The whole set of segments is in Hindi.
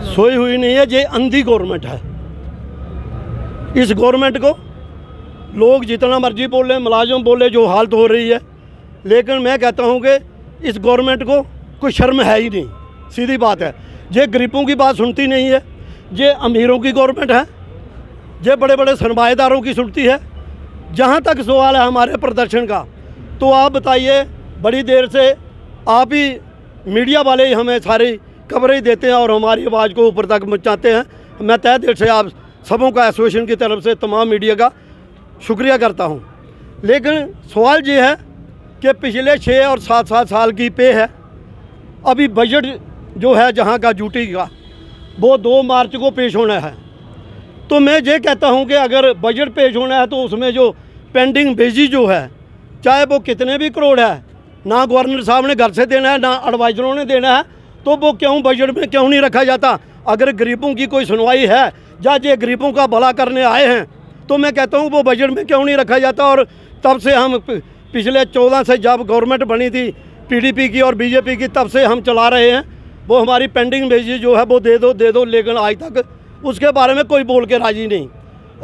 सोई हुई नहीं है, ये अंधी गवर्नमेंट है। इस गवर्नमेंट को लोग जितना मर्जी बोले, मुलाजिम बोले, जो हालत हो रही है, लेकिन मैं कहता हूँ कि इस गवर्नमेंट को कोई शर्म है ही नहीं। सीधी बात है, ये गरीबों की बात सुनती नहीं है, ये अमीरों की गवर्नमेंट है, ये बड़े बड़े सरमाएदारों की सुनती है। जहाँ तक सवाल है हमारे प्रदर्शन का, तो आप बताइए, बड़ी देर से आप ही मीडिया वाले ही हमें सारी खबरें देते हैं और हमारी आवाज़ को ऊपर तक पहुँचाते हैं। मैं तहे दिल से आप सबों का एसोसिएशन की तरफ से तमाम मीडिया का शुक्रिया करता हूँ। लेकिन सवाल ये है कि पिछले 6 और 7 साल की पे है। अभी बजट जो है जहाँ का ड्यूटी का, वो 2 मार्च को पेश होना है। तो मैं ये कहता हूँ कि अगर बजट पेश होना है तो उसमें जो पेंडिंग बेजी जो है, चाहे वो कितने भी करोड़ है, ना गवर्नर साहब ने घर से देना है, ना एडवाइज़रों ने देना है, तो वो क्यों बजट में क्यों नहीं रखा जाता? अगर गरीबों की कोई सुनवाई है, या ये गरीबों का भला करने आए हैं, तो मैं कहता हूँ वो बजट में क्यों नहीं रखा जाता। और तब से हम पिछले 14 से जब गवर्नमेंट बनी थी पीडीपी की और बीजेपी की, तब से हम चला रहे हैं। वो हमारी पेंडिंग बेसिस जो है वो दे दो, लेकिन आज तक उसके बारे में कोई बोल के राजी नहीं।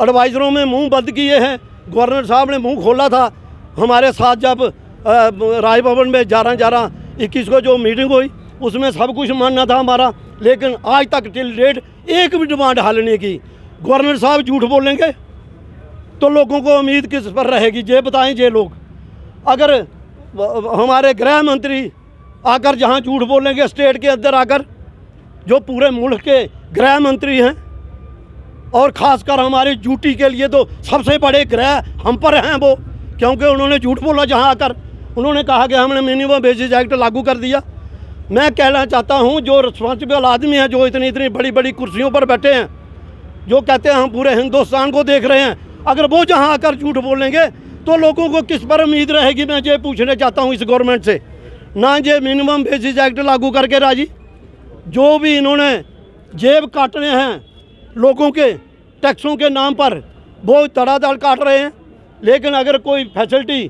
एडवाइज़रों में मुंह बंद किए हैं। गवर्नर साहब ने मुंह खोला था हमारे साथ जब राजभवन में 11/11/21 को जो मीटिंग हुई, उसमें सब कुछ मानना था हमारा, लेकिन आज तक टिल डेट एक भी डिमांड हल नहीं की। गवर्नर साहब झूठ बोलेंगे तो लोगों को उम्मीद किस पर रहेगी? ये बताएं। ये लोग अगर हमारे गृह मंत्री आकर जहाँ झूठ बोलेंगे स्टेट के अंदर आकर, जो पूरे मुल्क के गृह मंत्री हैं, और ख़ासकर हमारी ड्यूटी के लिए तो सबसे बड़े ग्रह हम पर हैं वो, क्योंकि उन्होंने झूठ बोला। जहाँ आकर उन्होंने कहा कि हमने मिनिमम बेसिस एक्ट लागू कर दिया। मैं कहना चाहता हूँ, जो रिस्पॉन्सिबल आदमी हैं, जो इतनी बड़ी बड़ी कुर्सियों पर बैठे हैं, जो कहते हैं हम पूरे हिंदुस्तान को देख रहे हैं, अगर वो जहाँ आकर झूठ बोलेंगे तो लोगों को किस पर उम्मीद रहेगी? मैं ये पूछना चाहता हूँ इस गवर्नमेंट से। ना ये मिनिमम बेसिस एक्ट लागू करके राजी, जो भी इन्होंने जेब काटने हैं लोगों के टैक्सों के नाम पर, वो धड़ाधड़ काट रहे हैं। लेकिन अगर कोई फैसिलिटी,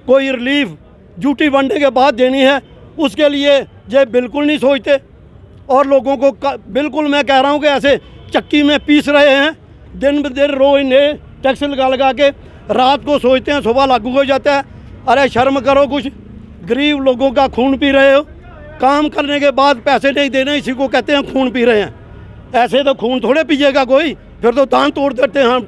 कोई रिलीफ ड्यूटी बनने के बाद देनी है, उसके लिए ये बिल्कुल नहीं सोचते। और लोगों को बिल्कुल, मैं कह रहा हूँ कि ऐसे चक्की में पीस रहे हैं। दिन ब दिन रोज नए टैक्स लगा के रात को सोचते हैं सुबह लागू हो जाता है। अरे शर्म करो कुछ, गरीब लोगों का खून पी रहे हो। काम करने के बाद पैसे नहीं देने, इसी को कहते हैं खून पी रहे हैं। ऐसे तो खून थोड़े पिएगा कोई, फिर तो दांत तोड़ देते हैं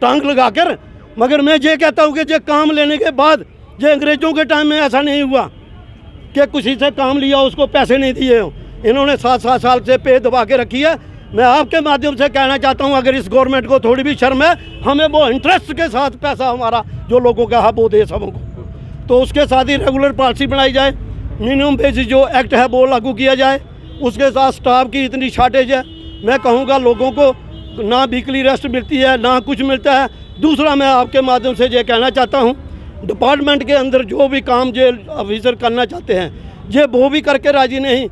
टांग लगा कर। मगर मैं ये कहता हूँ कि ये काम लेने के बाद, ये अंग्रेज़ों के टाइम में ऐसा नहीं हुआ कि किसी से काम लिया उसको पैसे नहीं दिए हो। इन्होंने 7 साल से पे दबा के रखी है। मैं आपके माध्यम से कहना चाहता हूं, अगर इस गवर्नमेंट को थोड़ी भी शर्म है, हमें वो इंटरेस्ट के साथ पैसा हमारा जो लोगों का है वो दे सबों को। तो उसके साथ ही रेगुलर पॉलिसी बनाई जाए, मिनिमम बेसिस जो एक्ट है वो लागू किया जाए। उसके साथ स्टाफ की इतनी शार्टेज है, मैं कहूँगा लोगों को ना वीकली रेस्ट मिलती है, ना कुछ मिलता है। दूसरा, मैं आपके माध्यम से ये कहना चाहता हूँ, डिपार्टमेंट के अंदर जो भी काम जेल ऑफिसर करना चाहते हैं, ये वो भी करके राजी नहीं।